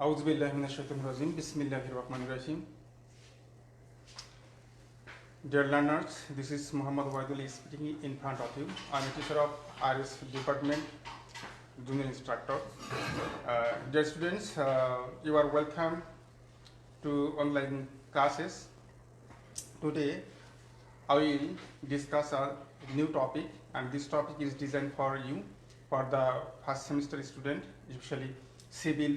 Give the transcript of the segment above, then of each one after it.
Auzubillahiminash-shaytanir-rajim. Bismillahir-rahmanir-rahim. Dear learners, this is Muhammad Waiduli speaking in front of you. I am a teacher of RS department, junior instructor. Dear students, you are welcome to online classes. Today, I will discuss a new topic, and this topic is designed for you, for the first semester student, especially civil,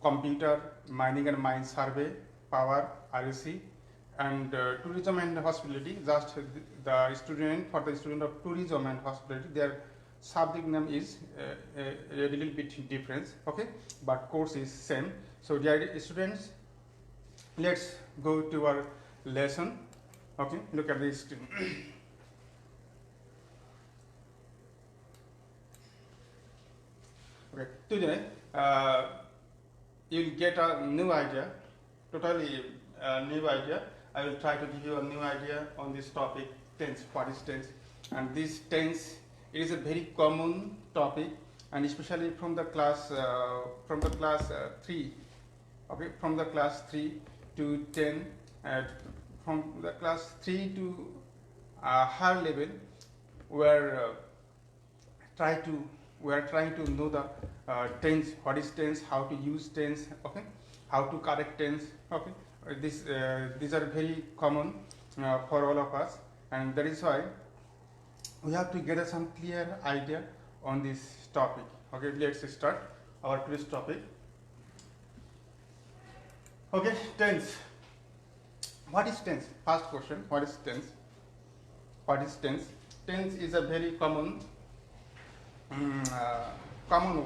computer, mining and mine survey, power, RSC, and tourism and hospitality. Just the student, for the student of tourism and hospitality, their subject name is a little bit different, okay, but course is same. So dear students, let's go to our lesson. Okay, look at this screen. Okay, today you'll get a new idea, totally new idea. I will try to give you a new idea on this topic, tense. What is tense? And this tense, it is a very common topic, and especially from the class 3. Okay, from the class 3 to 10. From the class 3 to higher level, we are trying to know the tense. What is tense? How to use tense? Okay, how to correct tense? Okay, these are very common for all of us, and that is why we have to get some clear idea on this topic. Okay, let's start our today's topic. Okay, tense. What is tense? First question, what is tense? What is tense? Tense is a very common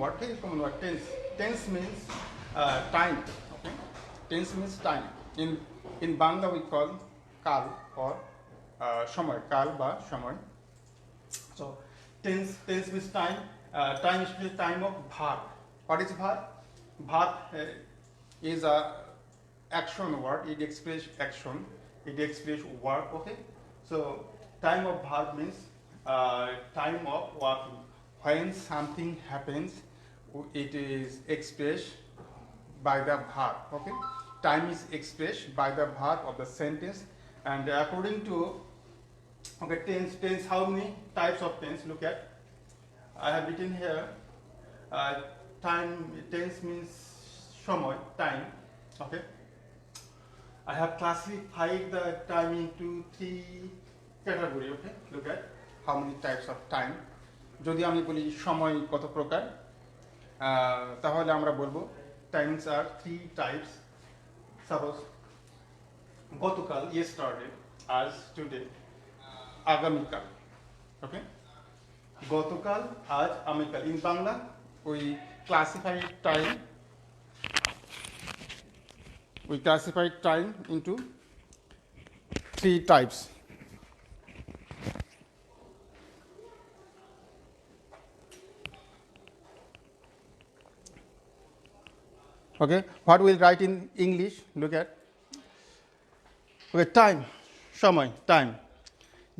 word, very common word, tense. Tense means time, okay? Tense means time. In Bangla we call kal or shomoy, kal ba shomoy. So tense means time, time is time of verb. What is verb? Verb is a action word, it expresses action, it expresses work, okay? So time of verb means time of working. When something happens, it is expressed by the verb, okay? Time is expressed by the verb of the sentence, and according to, okay, tense, how many types of tense? Look at, I have written here, time, tense means shomoy, time, okay? I have classified the time into 3 categories. Okay, look at how many types of time. যদি আমি বলি সময় কত প্রকার, তাহলে আমরা বলবো times are 3 types. Suppose গতকাল, yesterday, আজ, today, আগামীকাল. Okay, গতকাল, আজ, আগামীকাল. In Bangla we classify time into 3 types. Okay, what we'll write in English? Look at. Okay, time, shomoy, time.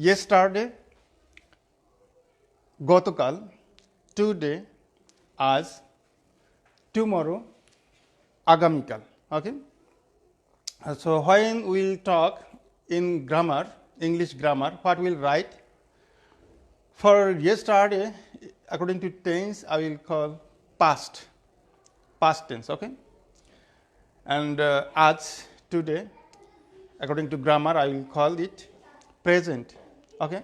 Yesterday, gotokal, today, aaj, tomorrow, agamikal. Okay. So when we'll talk in grammar, English grammar, what we'll write? For yesterday, according to tense, I will call past tense, okay? And aaj, today, according to grammar, I will call it present, okay?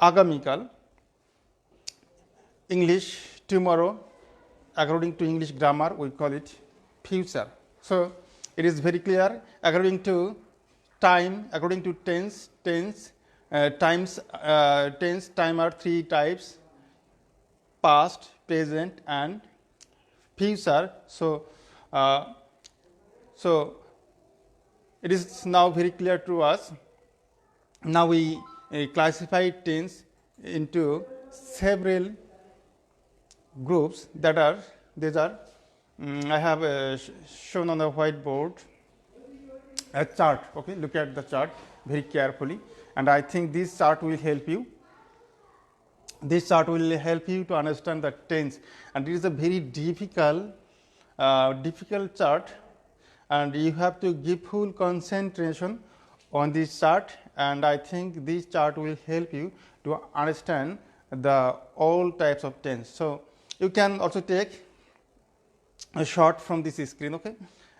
Agamikal, English, tomorrow, according to English grammar, we call it future. So it is very clear. According to time, according to tense, time are 3 types: past, present, and future. So it is now very clear to us. Now we classify tense into several groups that are, these are, I have shown on the whiteboard a chart. Okay, look at the chart very carefully, and I think this chart will help you. This chart will help you to understand the tense, and it is a very difficult difficult chart, and you have to give full concentration on this chart, and I think this chart will help you to understand the all types of tense. So you can also take a shot from this screen, okay,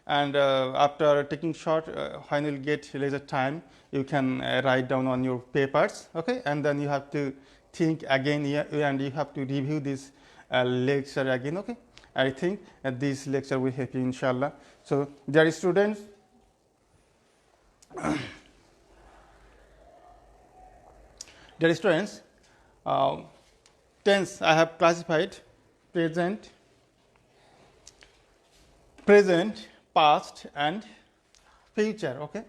and after taking shot, when you get leisure time, you can write down on your papers, okay, and then you have to think again and you have to review this lecture again, okay. I think this lecture will help you, inshallah. So dear students, dear students, tense I have classified: present, past and future, okay.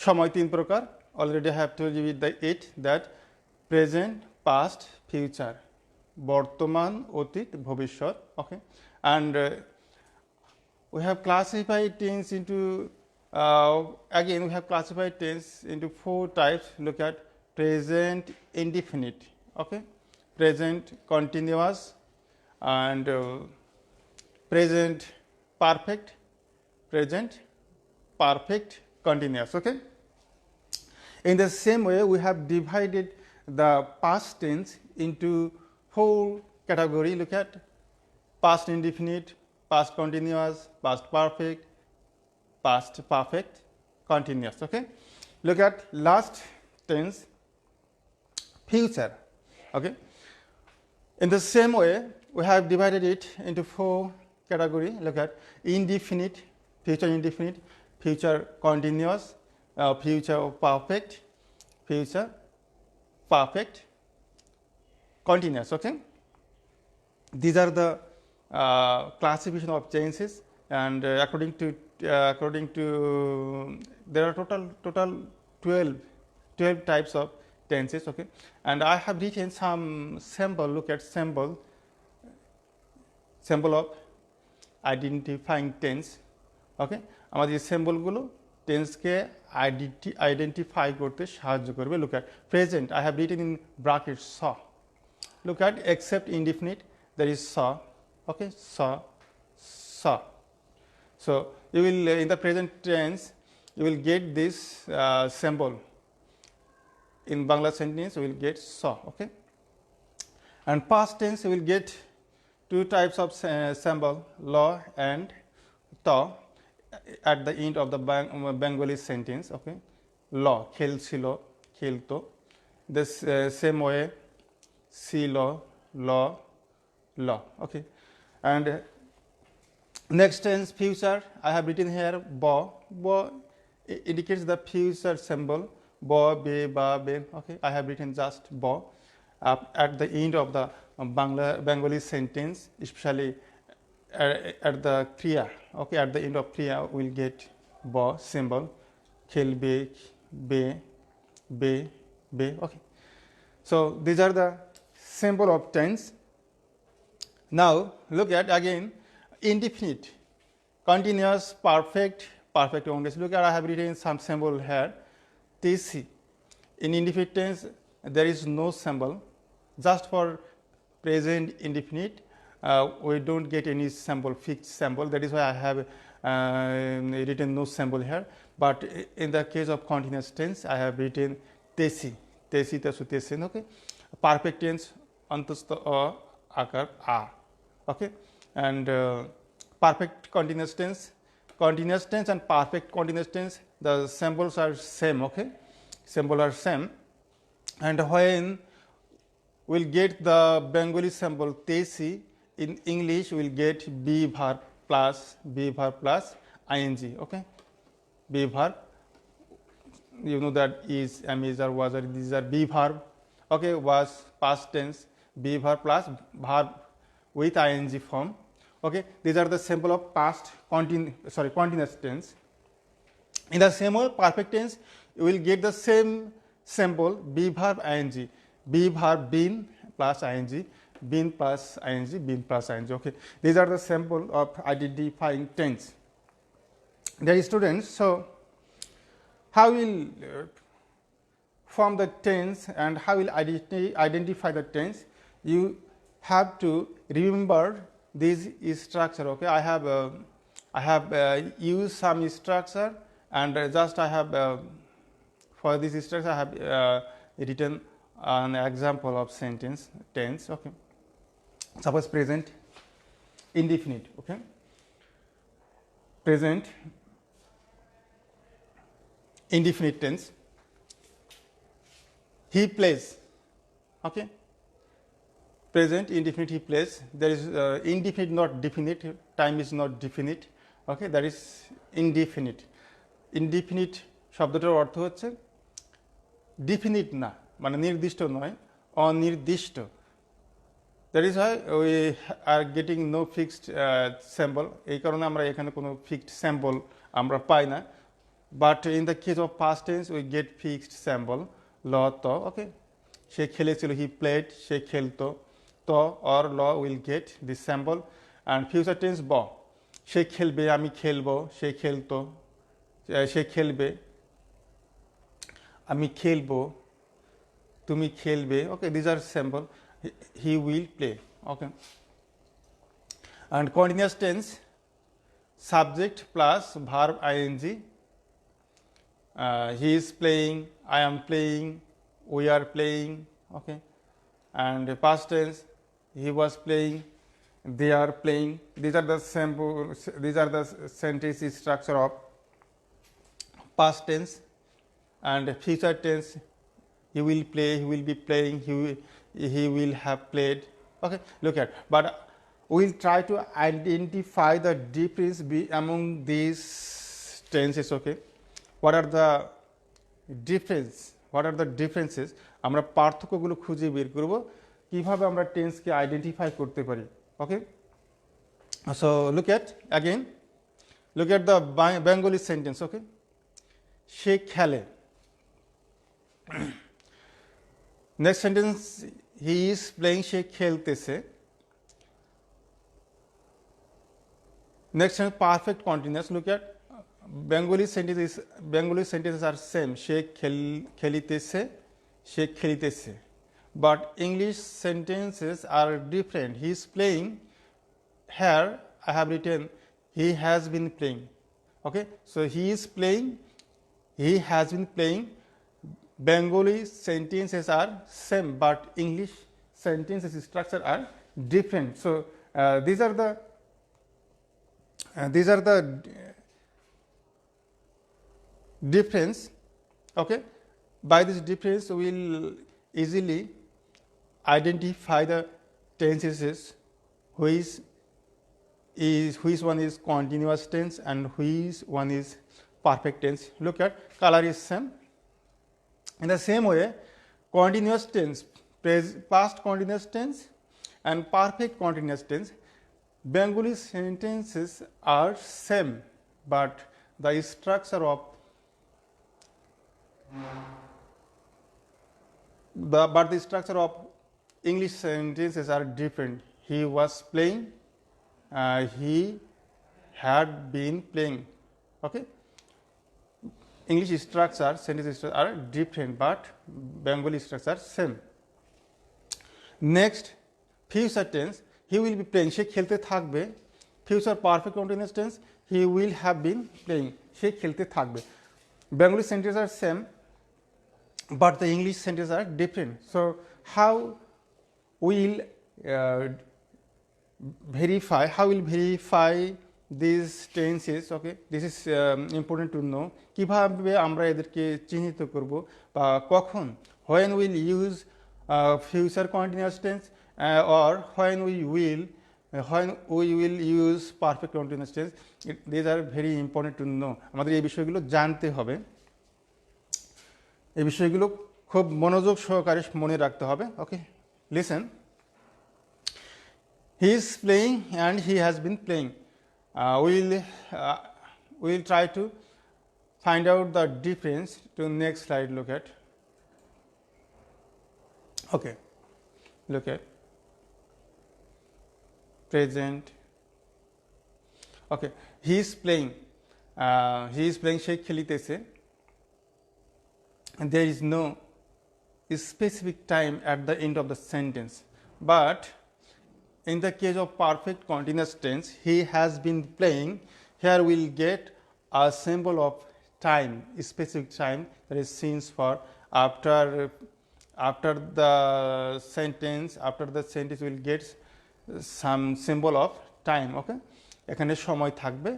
সময় তিন প্রকার, already I have told you with the it that present, past, future, বর্তমান, অতীত, ভবিষ্যৎ, okay. And we have classified tense into again we have classified tense into 4 types. Look at present indefinite, okay, present continuous, and present perfect, present perfect continuous, okay. In the same way, we have divided the past tense into 4 categories. Look at past indefinite, past continuous, past perfect, past perfect continuous, okay. Look at last tense, future, okay. In the same way, we have divided it into 4 categories. Look at indefinite, future indefinite, future continuous, future perfect, future perfect continuous, okay. These are the classification of tenses, and according to there are total 12 types of tenses, okay. And I have written some symbol. Look at symbol of identifying tense, okay. আমাদের এই সিম্বলগুলো টেন্সকে identify করতে সাহায্য করবে। Look at present, I have written in bracket saw. Look at except indefinite, that is saw, okay, saw. So you will in the present tense you will get this symbol. In Bangla sentence you will get saw, okay. And past tense you will get 2 types of symbol, ল and ত, at the end of the Bengali sentence, okay. ল, খেলছিল, খেলতো. This same way ছিল, ল, ল, okay. And next tense, future, I have written here ব indicates the future symbol, ব, বে, বা, বে, okay. I have written just ব at the end of the Bengali sentence, especially at the kriya, okay. At the end of kriya we will get ব symbol, খেলবে, বে, বে, বে, okay. So these are the symbol of tense. Now look at again indefinite, continuous, perfect, perfect only. Look at I have written some symbol here, tc. In indefinite tense there is no symbol. Just for present indefinite we don't get any symbol, fixed symbol. That is why I have written no symbol here. But in the case of continuous tense I have written tesi, tesi, tesu, tesin, okay. Perfect tense antastha a, akar a, okay. And perfect continuous tense and perfect continuous tense, the symbols are same, okay. Symbol are same. And when we'll get the Bengali symbol tesi, in English we'll get be verb plus ing, okay. Be verb, you know that is, am, is, or was, or these are be verb, okay. Was past tense, be verb plus verb with ing form, okay. These are the symbol of past continuous tense. In the same way, perfect tense you will get the same symbol, be verb ing, be verb been plus ing, been plus ing, been plus ing, okay. These are the symbol of identifying tense. Dear students, so how will form the tense and how will identify the tense? You have to remember this structure. Okay, I have used some structure, and just I have for this structure I have written an example of sentence tense. Okay, suppose present indefinite. Okay, present indefinite tense. He plays. Okay, present indefinite, he plays. There is indefinite, not definite. Time is not definite. Okay, that is indefinite. Indefinite শব্দটার অর্থ হচ্ছে definite না, মানে নির্দিষ্ট নয়, অনির্দিষ্ট। That is why we are getting no fixed sample. এই কারণে আমরা এখানে কোনো ফিক্সড স্যাম্পল আমরা পাই না। But in the case of past tense we get fixed sample. ল ত। ওকে, সে খেলেছিল, হি প্লেড, সে খেলতো। ত অর ল will get this sample. And future tense ব, সে খেলবে, আমি খেলবো, সে খেলতো, সে খেলবে, আমি খেলবো, তুমি খেলবে। Okay, this are sample. He will play. Okay, and continuous tense subject plus verb ING. He is playing, I am playing, we are playing. Okay, and past tense, he was playing, they are playing. These are the sample, these are the sentence structure of past tense. And future tense, he will play, he will be playing, he will have played. Okay, look at, but we'll try to identify the difference among these tenses. Okay, what are the differences? আমরা পার্থক্যগুলো খুঁজে বের করব কিভাবে আমরা টেন্সকে identify করতে পারি। Okay, so look at the Bengali sentence. Okay, সে খেলে। Next sentence, he is playing, সে খেলতেছে। Next sentence perfect continuous. Look at Bengali sentences are same. সে খেলিতেছে, সে খেলিতেছে। But English sentences are different. He is playing. Here I have written he has been playing. Okay, so he is playing, he has been playing. Bengali sentences are same, but English sentences structure are different. So these are the difference. Okay, by this difference we will easily identify the tenses, which one is continuous tense and which one is perfect tense. Look at, color is same. In the same way, continuous tense, past continuous tense and perfect continuous tense, Bengali sentences are same, but the structure of the structure of English sentences are different. He was playing, he had been playing. Okay, English structure, sentences are different, but Bengali structure same. Next, future tense, he will be playing, সে খেলতে থাকবে। Future perfect continuous tense, he will have been playing, সে খেলতে থাকবে। Bengali sentences are same, but the English sentences are different. So how will verify these tenses? Okay, this is important to know. কিভাবে আমরা এদেরকে চিহ্নিত করব বা কখন, when will use future continuous tense or when we will use perfect continuous tense. These are very important to know. আমাদের এই বিষয়গুলো জানতে হবে, এই বিষয়গুলো খুব মনোযোগ সহকারে মনে রাখতে হবে। Okay, listen, he is playing and he has been playing. Will try to find out the difference to next slide. Look at, okay, look at present. Okay, he is playing, সে খেলিতেছে। And there is no specific time at the end of the sentence, but in the case of perfect continuous tense, he has been playing. Here we'll get a symbol of time, specific time, that is since for after the sentence will get some symbol of time. Okay, এখানে সময় থাকবে.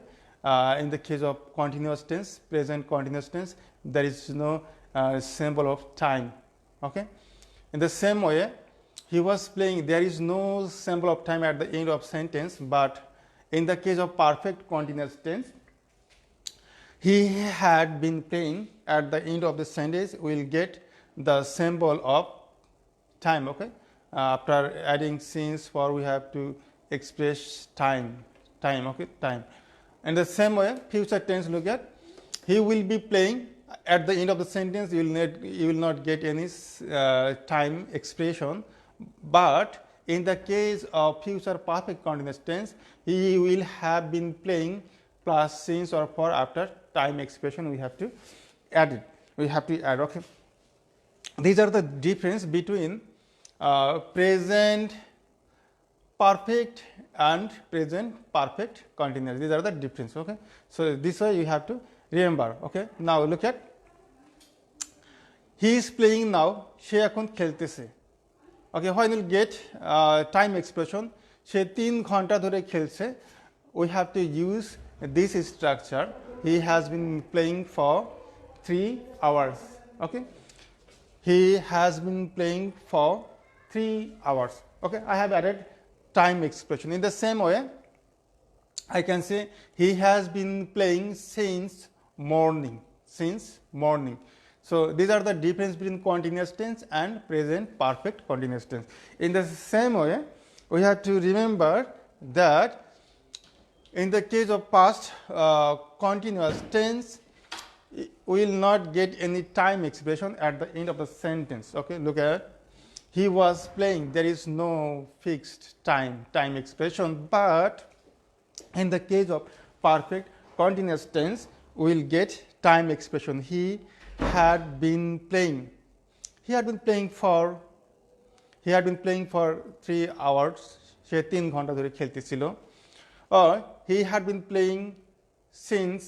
In the case of continuous tense, present continuous tense, there is no symbol of time. Okay, in the same way, he was playing, there is no symbol of time at the end of sentence, but in the case of perfect continuous tense, he had been playing. At the end of the sentence we will get the symbol of time. Okay, after adding since for, we have to express time. Okay, time. In the same way, future tense, look at, he will be playing. At the end of the sentence you will not get any time expression, but in the case of future perfect continuous tense, he will have been playing plus since or for after time expression. We have to add it. Okay, these are the difference between present perfect and present perfect continuous. These are the difference. Okay, so this way you have to remember. Okay, now look at, he is playing now, she এখন খেলতেছে. Okay, when you get time expression, সে 3 ঘন্টা ধরে খেলছে, we have to use this structure. He has been playing for 3 hours. Okay, he has been playing for 3 hours. Okay, I have added time expression. In the same way, I can say he has been playing since morning. So these are the difference between continuous tense and present perfect continuous tense. In the same way, we have to remember that in the case of past continuous tense, we will not get any time expression at the end of the sentence. Okay, look at, he was playing, there is no fixed time expression, but in the case of perfect continuous tense, we will get time expression. He had been playing for 3 hours. সে 3 ঘন্টা ধরে খেলতেছিল. Or he had been playing since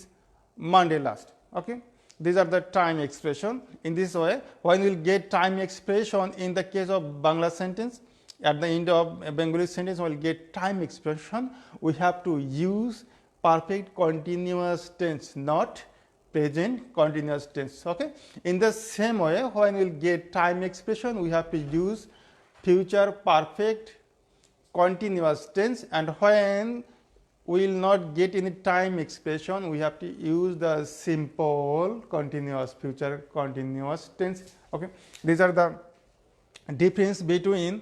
Monday last. Okay, these are the time expression. In this way, when we will get time expression in the case of Bangla sentence, at the end of a Bengali sentence we will get time expression, we have to use perfect continuous tense, not present continuous tense. Okay, in the same way, when we will get time expression, we have to use future perfect continuous tense, and when we will not get any time expression, we have to use the simple continuous future continuous tense. Okay, these are the difference between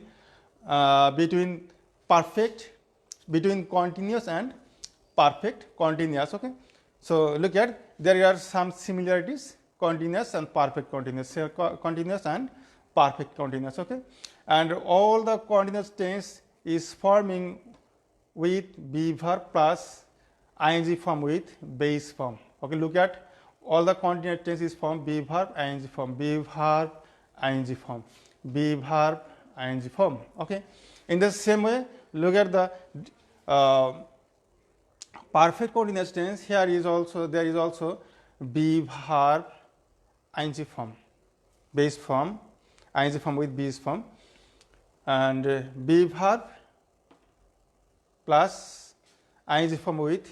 continuous and perfect continuous. Okay, so look at, there are some similarities, continuous and perfect continuous, continuous and perfect continuous. Okay, and all the continuous tense is forming with be verb plus ing form with base form. Okay, look at, all the continuous tense is formed be verb ing form, be verb ing form, be verb ing form. Okay, in the same way, look at the perfect continuous tense. Here is also, there is also be verb ing form, base form, ing form with base form, and be verb plus ing form with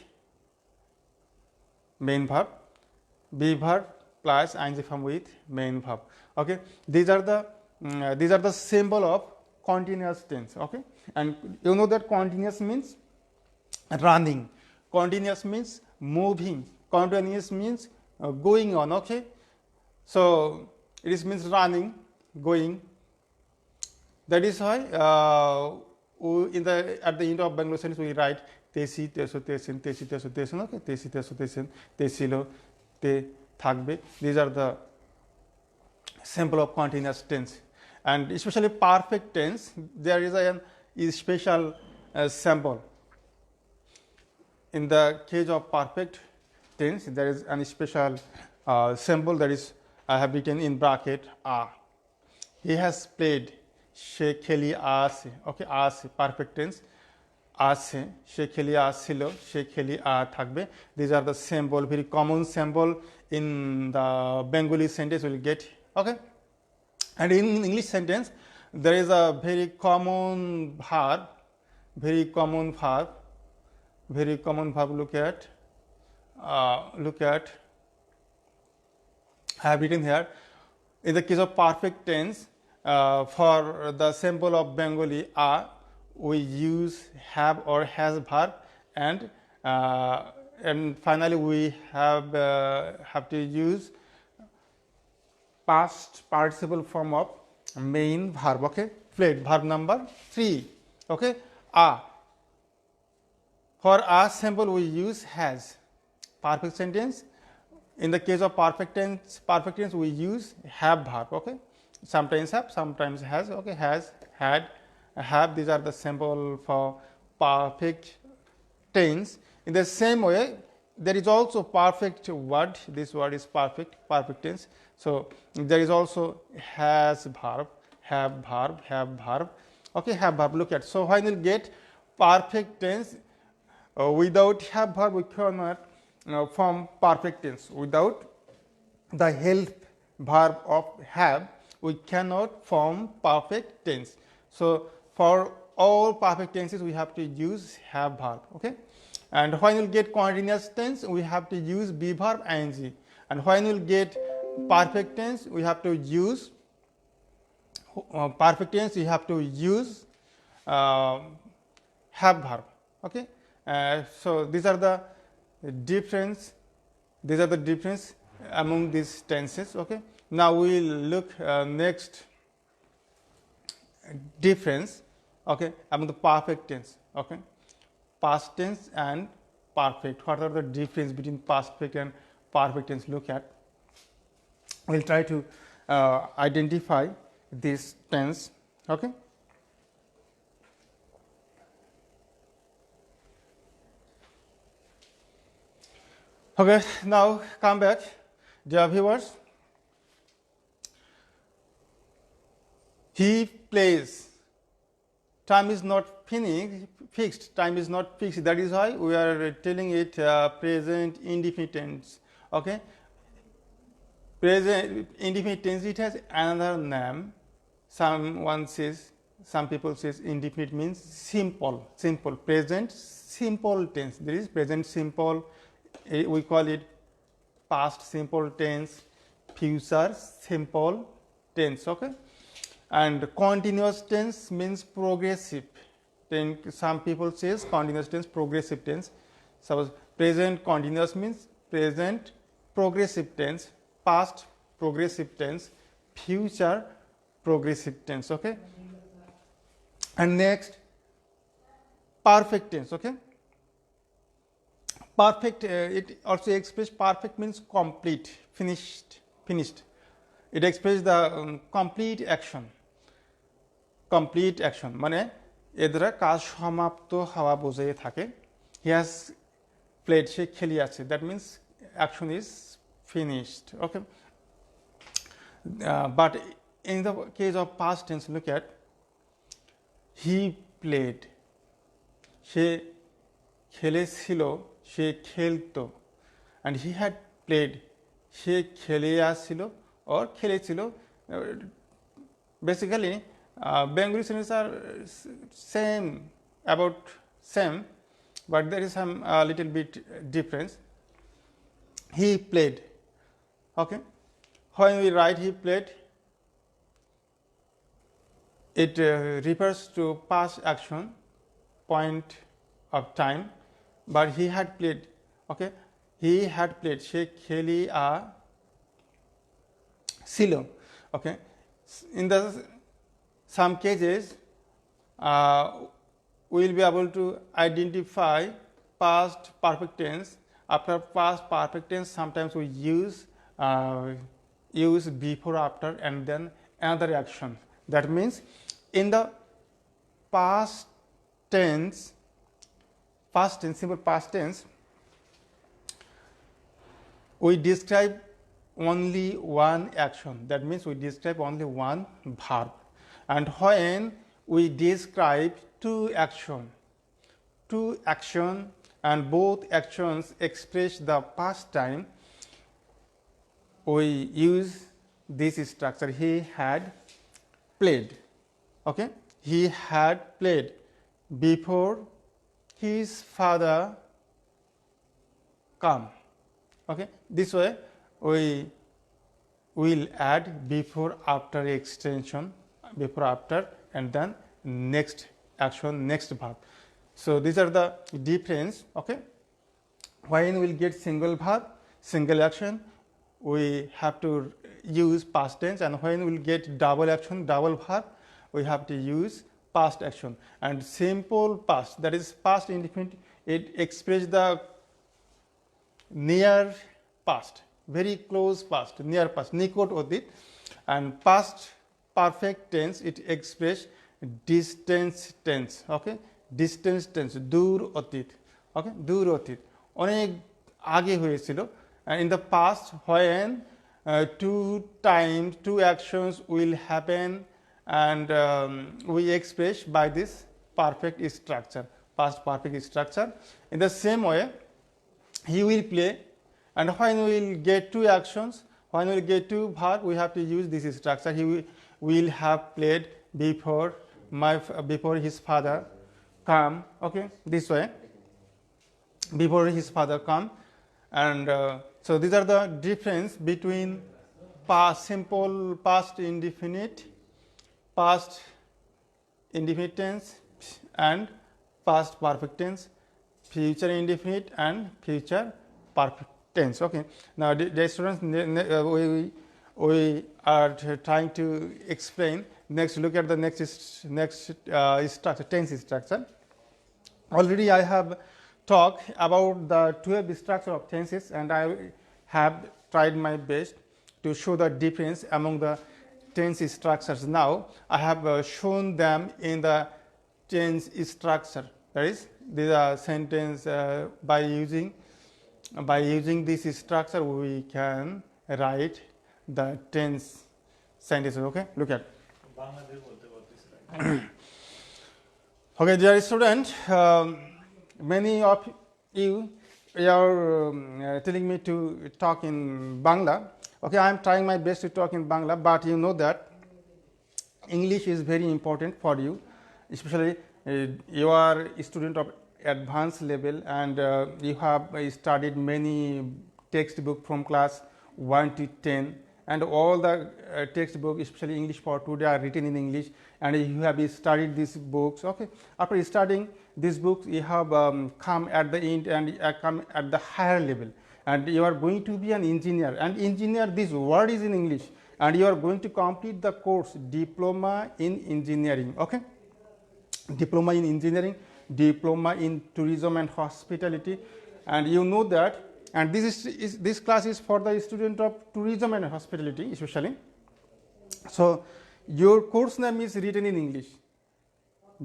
main verb, be verb plus ing form with main verb. Okay, these are the symbol of continuous tense. Okay, and you know that continuous means running, continuous means moving, continuous means going on. Okay, so it means running, going. That is why at the end of Bangalore sentence we write তেসি তেসো তেসিন তেসি তেসো তেসিন. Okay, তেসি তেসো তেসিন তেসিলো তে থাকবে. These are the symbol of continuous tense, and especially perfect tense, there is a special symbol. In the case of perfect tense, there is a special symbol, that is, I have written in bracket a. He has played, she kheli aase. Okay, aase, perfect tense. আছে, সে খেলি আসছিল, সে খেলি থাকবে। These are the symbol, very common symbol in the Bengali sentence we'll get. Okay, and in English sentence there is a very common verb, very common verb, very common verb. Look at I have written here. In the case of perfect tense, for the symbol of Bengali we use have or has verb, and finally we have to use past participle form of main verb. Okay, played, verb number 3. Okay, for symbol we use has. Perfect sentence, in the case of perfect tense we use have verb. Okay, sometimes have, sometimes has. Okay, has, had, have, these are the symbol for perfect tense. In the same way there is also perfect word. This word is perfect tense. So there is also has verb, have verb, have verb. Okay, have verb. Look at, so when you get perfect tense, without have verb we cannot form perfect tense. Without the help verb of have we cannot form perfect tense. So for all perfect tenses we have to use have verb. Okay, and when you get continuous tense we have to use be verb ing, and when you get perfect tense we have to use have verb. Okay, so these are the difference among these tenses. Okay, now we will look next difference, okay, among the perfect tense. Okay, past tense and perfect. What are the difference between perfect and perfect tense? Look at, we'll try to identify this tense. Okay, okay, now come back, dear viewers. He plays. Time is not fixed. Time is not fixed. That is why we are telling it present indefinite tense. Okay, present indefinite tense, it has another name. Some people says indefinite means simple. Present simple tense. There is present simple. We call it past simple tense, future simple tense. Okay, and continuous tense means progressive. Then some people says continuous tense, progressive tense. Suppose present continuous means present progressive tense, past progressive tense, future progressive tense. Okay, and next perfect tense. Okay, perfect, it also expresses, perfect means complete, finished. It expresses the complete action. মানে এর দ্বারা কাজ সমাপ্ত হওয়া বোঝাই থাকে। He has played, সে খেলি আছে, that means action is finished. Okay, but in the case of past tense, look at, he played, সে খেলেছিল, সে খেলতো, অ্যান্ড হি হ্যাড প্লেড, সে খেলে আসছিল or খেলেছিল। Basically Bengali sentences are same, but there is some little bit difference. He played. Okay, when we write he played, it refers to past action, point of time, but he had played. Okay, he had played, সে খেলিয়া ছিল। Okay, in the some cases we will be able to identify past perfect tense. After past perfect tense, sometimes we use before, after, and then another action. That means in the past tense, simple past tense, we describe only one action. That means we describe only one verb. And when we describe two action, two actions and both actions express the past time, we use this structure. He had played. Okay, he had played before his father come. Okay, this way we will add before after extension, before after, and then next action, next verb. So these are the difference. Okay, when we will get single verb, single action, we have to use past tense, and when we will get double action, double verb, we have to use past action. And simple past, that is past indefinite, it expresses the near past, very close past, near past, nikot odit. And past perfect tense, it expresses distance tense. Okay, distance tense, dur otit. Okay, dur otit, অনেক আগে হয়েছিল। And in the past, when two actions will happen, and we express by this perfect structure, past perfect structure. In the same way, he will play, and when we will get two actions, when we will get two verb, we have to use this structure. He will have played before his father come. Okay, this way, before his father come. And so these are the difference between past simple, past indefinite tense, and past perfect tense, future indefinite and future perfect tense. Okay, now dear students, we are trying to explain. Next, look at the next structure, tense structure. Already I have talked about the 12 structure of tenses, and I have tried my best to show the difference among the tense structures. Now I have shown them in the tense structure. That is, these are sentence by using this structure we can write the tense sentences. Okay, look at. Okay, dear student, many of you are telling me to talk in Bangla. Okay, I am trying my best to talk in Bangla, but you know that English is very important for you, especially you are a student of advanced level, and you have studied many textbooks from class 1 to 10, and all the textbooks, especially English for today, are written in English, and you have studied these books. Okay, after studying these books, you have come at the end and come at the higher level, and you are going to be an engineer. And engineer, this word is in English, and you are going to complete the course diploma in engineering. Okay, diploma in engineering, diploma in tourism and hospitality, and you know that. And this class is for the student of tourism and hospitality especially. So your course name is written in English,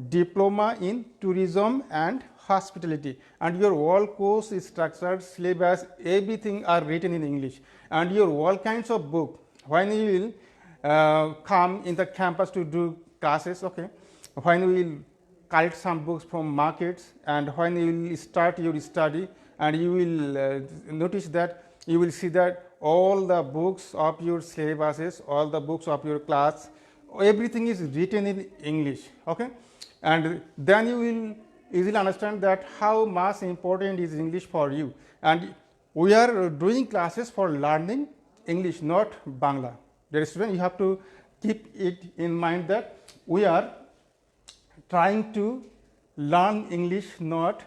diploma in tourism and hospitality, and your all course structure, syllabus, everything are written in English, and your all kinds of book. When you will come in the campus to do classes, okay, when we will collect some books from markets, and when you will start your study, and you will notice that you will see that all the books of your syllabuses, all the books of your class, everything is written in English. Okay, and then you will easily understand that how much important is English for you. And we are doing classes for learning English, not Bangla. Dear student, you have to keep it in mind that we are trying to learn English, not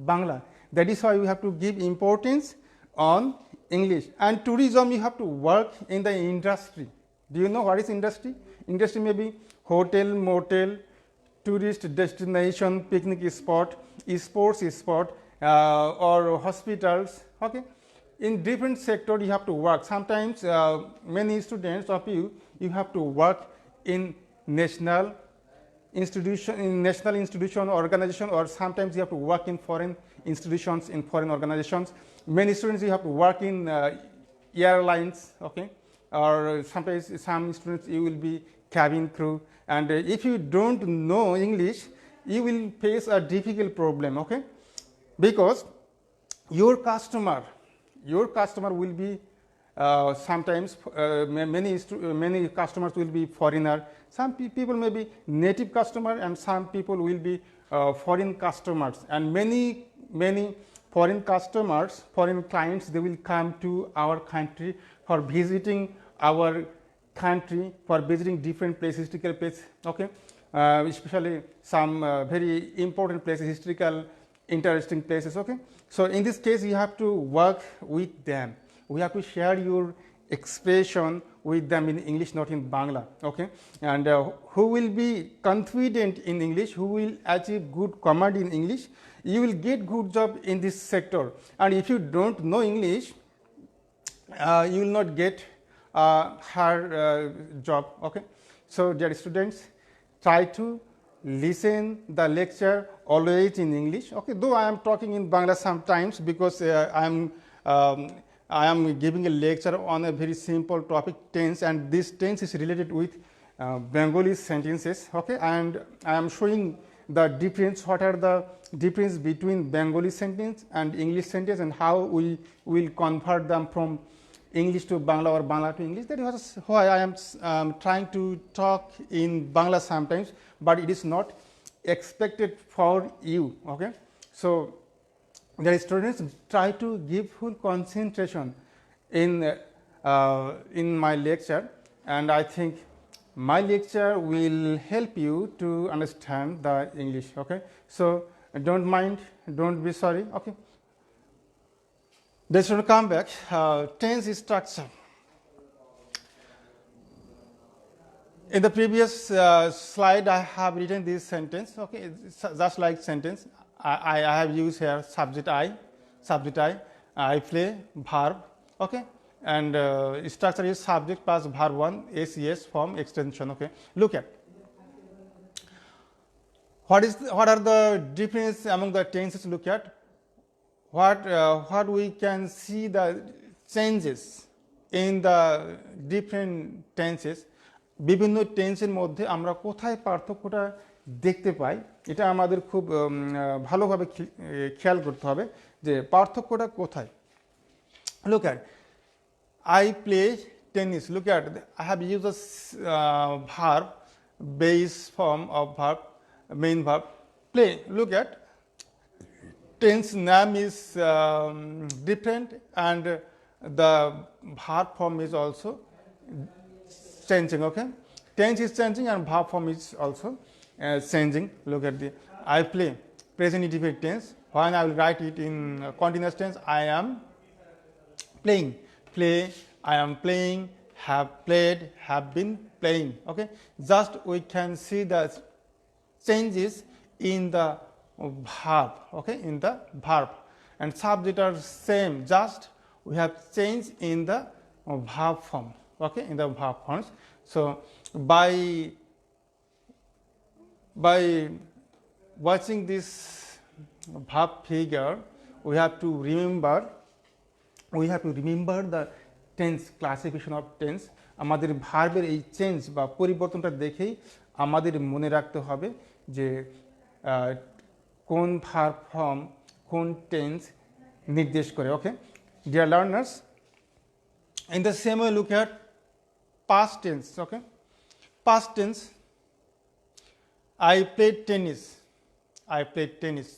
Bangla. That is why we have to give importance on English. And tourism, you have to work in the industry. Do you know what is industry? Industry may be hotel, motel, tourist destination, picnic spot, sports spot, or hospitals. Okay, in different sector you have to work. Sometimes many students of you have to work in national institution, organization, or sometimes you have to work in foreign institutions, in foreign organizations. Many students you have to work in airlines. Okay, or sometimes some students you will be cabin crew. And if you don't know English, you will face a difficult problem, okay? Because your customer will be sometimes many customers will be foreigner. Some people may be native customer, and some people will be foreign customers, and many foreign customers, foreign clients, they will come to our country for visiting our country, for visiting different places, historical places, okay? Especially some very important places, historical interesting places, okay? So in this case you have to work with them, we have to share your expression with them in English, not in Bangla, okay? And who will be confident in English, who will achieve good command in English, you will get good job in this sector. And if you don't know English, you will not get her job, okay? So dear students, try to listen the lecture always in English, okay? Though I am talking in Bangla sometimes, because I am giving a lecture on a very simple topic, tense, and this tense is related with Bengali sentences, okay? And I am showing the difference, what are the difference between Bengali sentence and English sentence, and how we will convert them from English to Bangla or Bangla to English. That is why I am trying to talk in Bangla sometimes, but it is not expected for you, okay? So the students, try to give full concentration in my lecture, and I think my lecture will help you to understand the English, okay? So don't mind, don't be sorry, okay? They should come back. Tense structure. In the previous slide, I have written this sentence, okay? It's just like sentence. I have used here subject I play, verb, okay? And structure is subject plus verb 1, SES form extension, okay? Look at what are the difference among the tenses. Look at what we can see the changes in the different tenses. বিভিন্ন টেন্সের মধ্যে আমরা কোথায় পার্থক্যটা দেখতে পাই, এটা আমাদের খুব ভালোভাবে খেয়াল করতে হবে যে পার্থক্যটা কোথায়। Look at, I play tennis. Look at, I have used a verb, base form of verb, main verb, play. Look at, tense name is different, and the verb form is also changing, okay? Tense is changing and verb form is also changing. Look at the I play, present indefinite tense. When I will write it in continuous tense, I am playing, play, I am playing, have played, have been playing, okay? Just we can see the changes in the verb, okay? In the verb, and subject are same, just we have changed in the verb form, okay? In the verb forms. So by watching this verb figure, we have to remember the tense, classification of tense. আমাদের ভার্বের এই change বা পরিবর্তনটা দেখেই আমাদের মনে রাখতে হবে যে কোন ভার্ব ফর্ম কোন টেন্স নির্দেশ করে, okay? Dear learners, in the same way, look at past tense, okay? Past tense, I played tennis, I played tennis.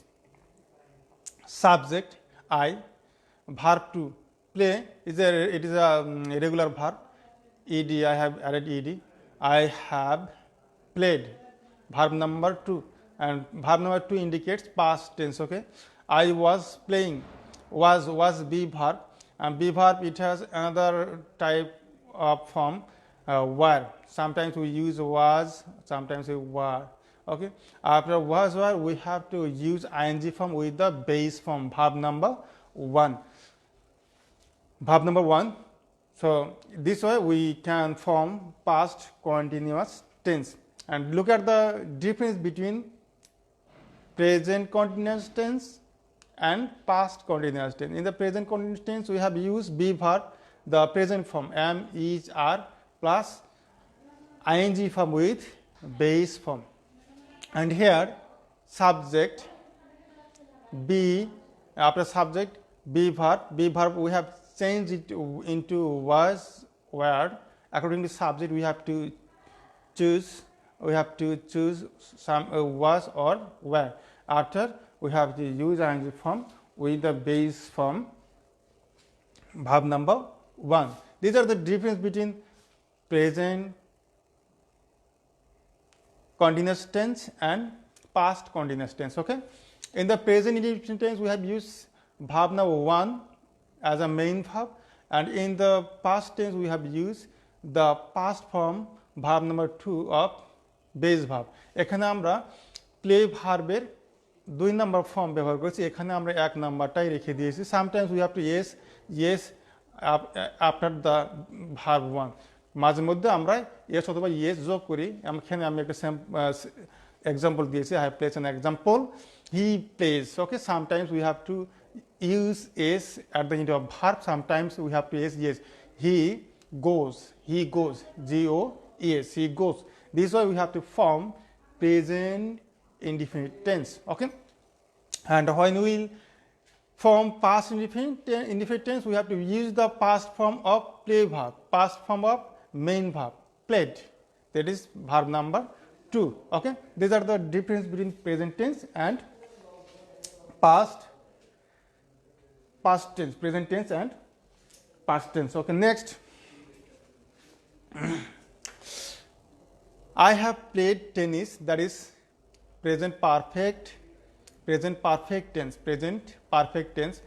Subject I, verb to play it is a regular verb, ed, I have added ed. I have played, verb number 2, and verb number 2 indicates past tense, okay? I was playing, was be verb, and be verb it has another type of form, were. Sometimes we use was, sometimes we were, okay? After was, were, we have to use ing form with the base form, verb number 1. Verb number 1. So this way we can form past continuous tense. And look at the difference between present continuous tense and past continuous tense. In the present continuous tense, we have used be verb, the present form am, is, are, plus ing form with base form. And here subject, be, after subject, be verb. Be verb we have changed it into was, were. According to subject, we have to choose. We have to choose some was or were. After, we have to use ing form with the base form verb number 1. These are the difference between present continuous tense and past continuous tense. Okay, in the present indefinite tense we have used verb number 1 as a main verb, and in the past tense we have used the past form verb number 2 of base verb. এখানে আমরা play ভার্বের 2 নম্বর form ব্যবহার করেছি, এখানে আমরা 1 নাম্বারটাই রেখে দিয়েছি। Sometimes we have to yes after the verb 1, মাঝে মধ্যে আমরা ইয়েস অথবা ইয়েস যোগ করি। এখানে আমি একটা এক্সাম্পল দিয়েছি, I have place an example, he plays. Okay, sometimes we have to use S at the end of verb, sometimes we have to yes. He goes, G-O-E-S, he goes. This is why we have to form present indefinite tense. Okay, and when we will form past indefinite tense, we have to use the past form of play verb, past form of main verb, played, that is verb number 2. Okay, these are the difference between present tense and past tense, present tense and past tense. Okay, next, I have played tennis, that is present perfect tense.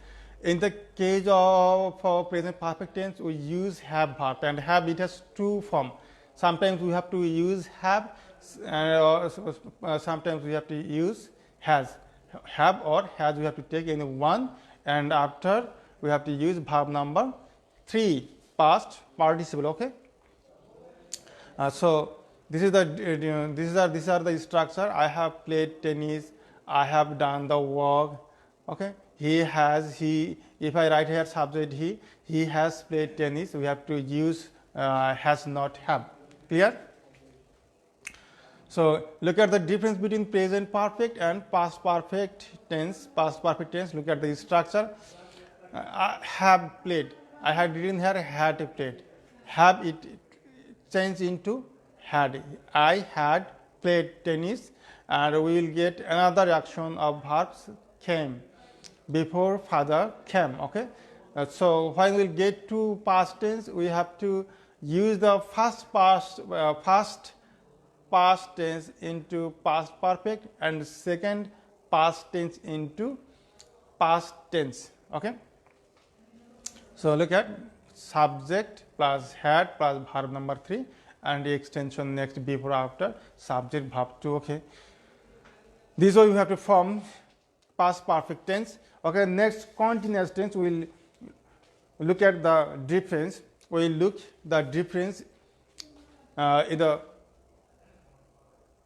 In the case of present perfect tense, we use have verb, and have, it has 2 form. Sometimes we have to use have, sometimes we have to use has. Have or has we have to take any one, and after we have to use verb number 3, past participle. Okay, so these are the structure. I have played tennis, I have done the work. Okay, he has, if I write here subject he has played tennis, we have to use has, not have. Clear? So look at the difference between present perfect and past perfect tense. Look at the structure. I have played, I had written here had played. Have, it changed into had. I had played tennis, and we will get another action of verbs came before father came. Okay, so when we will get to past tense, we have to use the first past tense into past perfect, and second past tense into past tense. Okay, so look at subject plus had plus verb number 3, and the extension next before after subject verb 2. Okay, this way we have to form past perfect tense. Okay, next continuous tense, we will look at the difference. We will look the difference in the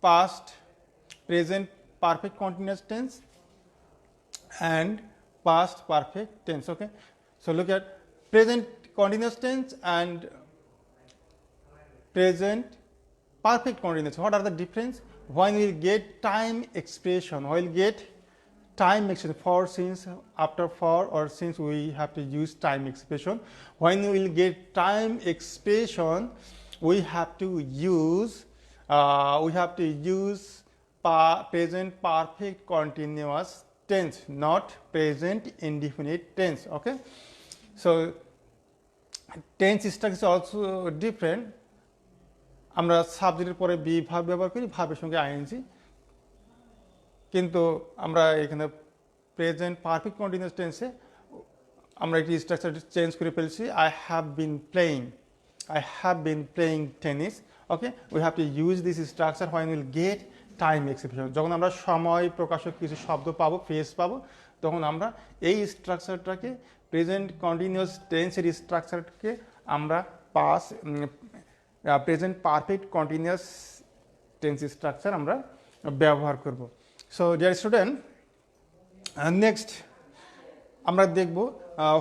past present perfect continuous tense and past perfect tense. Okay, so look at present continuous tense and present perfect continuous. What are the difference? When we get time expression, for, since, after, for, or since, we have to use time expression. When we will get time expression, we have to use present perfect continuous tense, not present indefinite tense. Okay, so tense structure is also different. আমরা সাবজেক্টের পরে be verb ব্যবহার করি, ভার্বের সঙ্গে ING, কিন্তু আমরা এখানে প্রেজেন্ট পারফেক্ট কন্টিনিউয়াস টেন্সে আমরা একটি স্ট্রাকচার চেঞ্জ করে ফেলছি। I have been playing tennis. Okay, we have to use this structure when will get time expression. যখন আমরা সময় প্রকাশক কিছু শব্দ পাবো, ফ্রেজ পাবো, তখন আমরা এই স্ট্রাকচারটাকে, প্রেজেন্ট কন্টিনিউয়াস টেন্সের স্ট্রাকচারকে আমরা present perfect continuous tense structure আমরা ব্যবহার করব। সো ডিয়ার স্টুডেন্ট, নেক্সট আমরা দেখব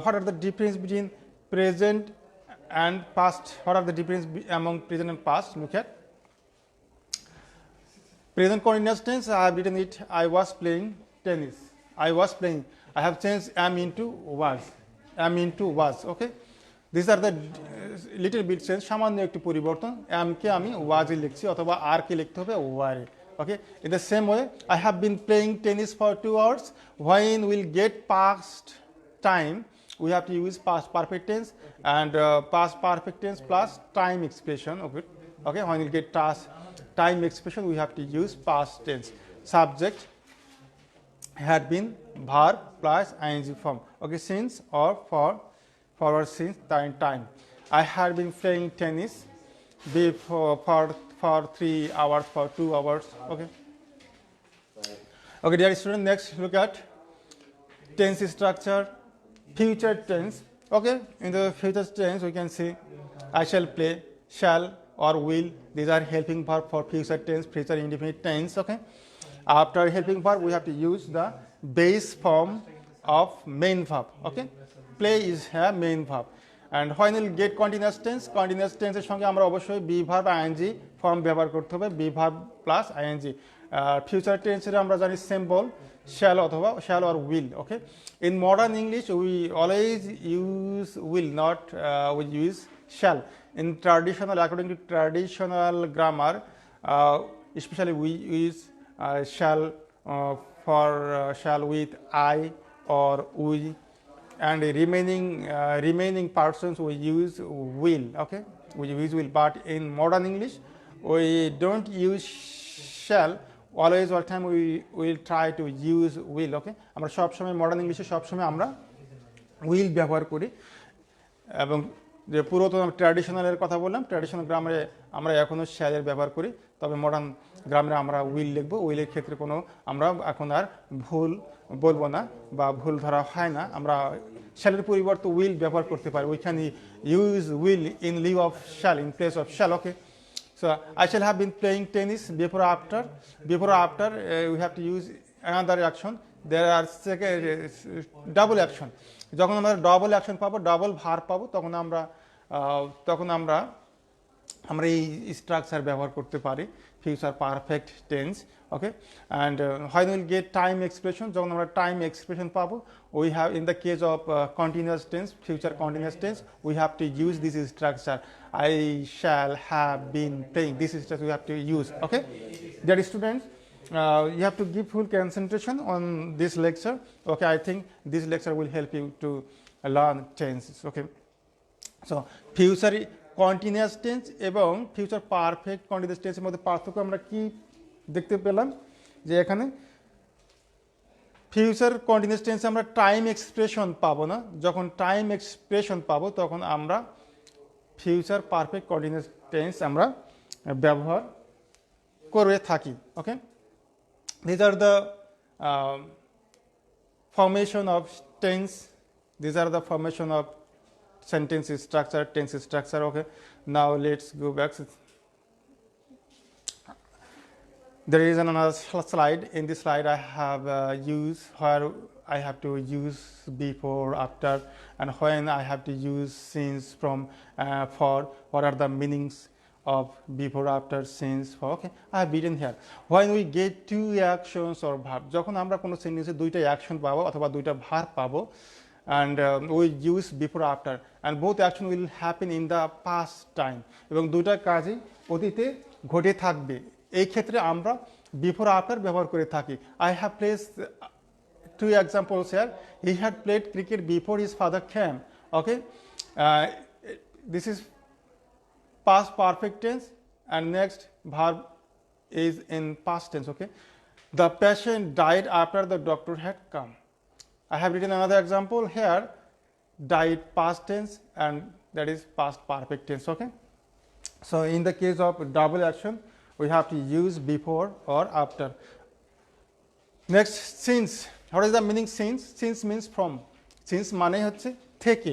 what are the difference between present and past. What are the difference among present and past? Look at Present continuous tense, I have written it, I was playing tennis. I was playing. I have changed am into was. Am into was. Okay. These are the little bit change. সামান্য একটু পরিবর্তন. am কে আমি was এ লিখছি অথবা are কে লিখতে হবে were. Okay. In the same way, I have been playing tennis for 2 hours. When we'll get past time, we have to use past perfect tense and past perfect tense plus time expression. Okay. Okay. When we'll get time expression, we have to use past tense. Subject had been, verb plus ing form. Okay, since or forward since time. I had been playing tennis before for 3 hours, for 2 hours. Okay. Okay, dear student, next look at tense structure, future tense. Okay, in the future tense we can see I shall play, shall or will. These are helping verb for future tense, future indefinite tense. Okay. After helping verb, we have to use the base form of main verb. Okay, play is a main verb. And when we'll get continuous tense এর সঙ্গে আমরা অবশ্যই be verb ing form ব্যবহার করতে হবে, be verb plus ing. Future tense এর আমরা জানি symbol shall অথবা shall or will. Okay, in modern English we always use will, not we use shall. In traditional, according to traditional grammar, especially we use shall for shall with I or we, and remaining persons we use will. Okay, we use will, but in modern English we don't use shall. Always, all time we will try to use will. Okay, আমরা সব সময় modern ইংলিশে সব সময় আমরা will ব্যবহার করি এবং যে পুরাতন ট্র্যাডিশনালের কথা বললাম, ট্র্যাডিশনাল গ্রামারে আমরা এখনও শ্যালের ব্যবহার করি, তবে মডার্ন গ্রামারে আমরা উইল লিখব। উইলের ক্ষেত্রে কোনো আমরা এখন আর ভুল বলবো না বা ভুল ধরা হয় না, আমরা শ্যালের পরিবর্তে উইল ব্যবহার করতে পারি। We can use will in lieu of shall, in place of shall. Okay, so I shall have been playing tennis before or after. Before or after, we have to use another action. There are double action. যখন আমরা double action পাবো, double verb পাবো, তখন আমরা এই structure ব্যবহার করতে পারি, future perfect tense. Okay, and when we'll get time expression, যখন আমরা টাইম এক্সপ্রেশন পাবো, we have in the case of continuous tense, future continuous tense, we have to use this structure. I shall have been playing. This structure we have to use. Okay, dear students, you have to give full concentration on this lecture. Okay, I think this lecture will help you to learn tenses. Okay, so future continuous tense এবং future perfect continuous tense এর মধ্যে পার্থক্য আমরা কি দেখতে পেলাম, যে এখানে ফিউচার কন্টিনিউয়াস টেন্সে আমরা টাইম এক্সপ্রেশন পাবো না, যখন টাইম এক্সপ্রেশন পাবো তখন আমরা ফিউচার পারফেক্ট কন্টিনিউয়াস টেন্স আমরা ব্যবহার করে থাকি। ওকে, these are the formation of tense, these are the formation of sentence structure, tense structure. Okay, now let's go back. There is another slide. In this slide I have used where I have to use before, after, and when I have to use since, from, for. What are the meanings of before, after, since, for? Okay, I have written here. When we get two actions or verb, যখন আমরা কোনো সেন্টেন্সে দুইটা action পাবো অথবা দুইটা verb পাবো, and we use before, after, and both action will happen in the past time, এবং দুইটা কাজই অতীতে ঘটে থাকবে, এই ক্ষেত্রে আমরা বিফোর আফটার ব্যবহার করে থাকি। I have placed two examples here. He had played cricket before his father came. Okay, this is past perfect tense, and next verb is in past tense. Okay, the patient died after the doctor had come. I have written another example here, died past tense, and that is past perfect tense. Okay, so in the case of double action we have to use before or after. Next, since. What is the meaning since? Since means from. Since মানে হচ্ছে থেকে,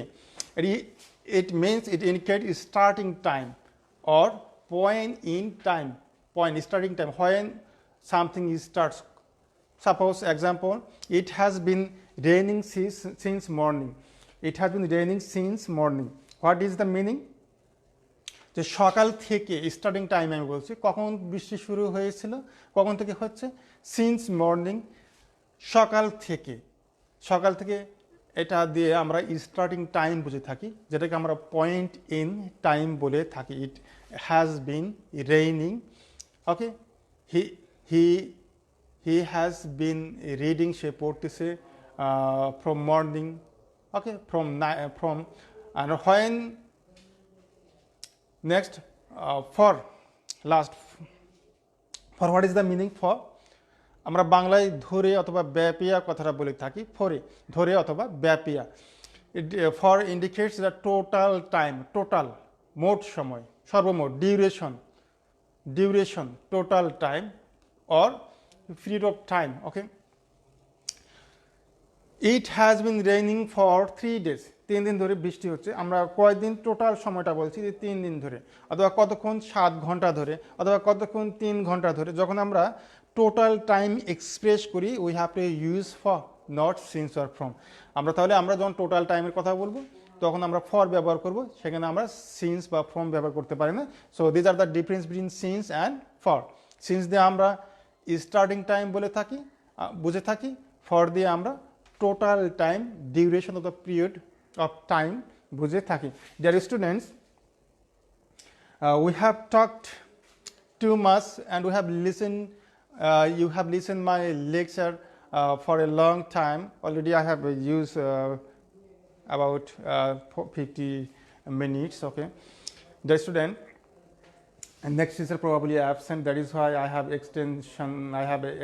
it means it indicates starting time or point in time, point starting time, when something starts. Suppose example, it has been raining since morning. It has been raining since morning. What is the meaning? যে সকাল থেকে starting time আমি বলছি, কখন বৃষ্টি শুরু হয়েছিল, কখন থেকে হচ্ছে, সিন্স মর্নিং, সকাল থেকে। সকাল থেকে এটা দিয়ে আমরা স্টার্টিং টাইম বুঝে থাকি, যেটাকে আমরা পয়েন্ট ইন টাইম বলে থাকি। It has been raining, okay, he he he has been reading, সে পড়তেছে from morning, okay, from and when next for last, for what is the meaning for? আমরা বাংলায় ধরে অথবা ব্যাপিয়া কথাটা বলে থাকি, ফরে ধরে অথবা ব্যাপিয়া। For indicates the total time, total মোট সময়, সর্বমোট, duration, total time or period of time, okay. It has been raining for 3 days, 3 দিন ধরে বৃষ্টি হচ্ছে। আমরা কয়দিন টোটাল সময়টা বলছি, যে 3 দিন ধরে, অথবা কতক্ষণ, 7 ঘন্টা ধরে, অথবা কতক্ষণ, 3 ঘন্টা ধরে। যখন আমরা টোটাল টাইম এক্সপ্রেস করি, we have to use for, not since or from. আমরা যখন টোটাল টাইমের কথা বলবো, তখন আমরা ফর ব্যবহার করব, সেখানে আমরা সিন্স বা ফ্রম ব্যবহার করতে পারি না। So these are the difference between since and for. Since দিয়ে আমরা স্টার্টিং টাইম বলে থাকি, বুঝে থাকি। ফর দিয়ে আমরা total time, duration of the period of time বুঝে থাকি। Dear students, we have talked too much and we have listened, you have listened my lecture for a long time. Already I have used about 50 minutes, okay. Dear student, and next teacher probably absent, that is why I have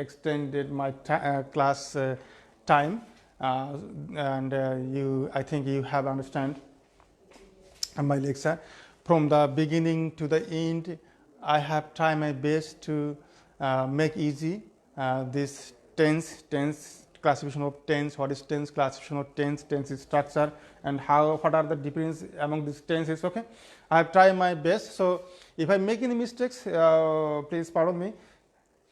extended my class time. And I think you have understand my lecture from the beginning to the end. I have tried my best to make easy this tense classification of tense, what is tense, classification of tense structure, and what are the difference among these tenses, okay. I have tried my best, so if I make any mistakes, please pardon me.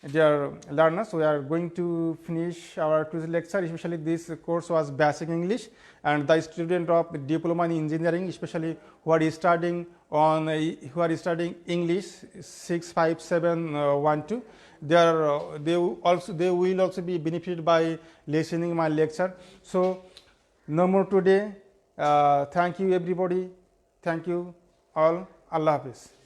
Dear learners, we are going to finish our today's lecture. Especially this course was basic English, and the student of diploma in engineering, especially who are studying English 65712, they will also be benefited by listening my lecture. So no more today. Thank you everybody. Thank you all. Allah Hafiz.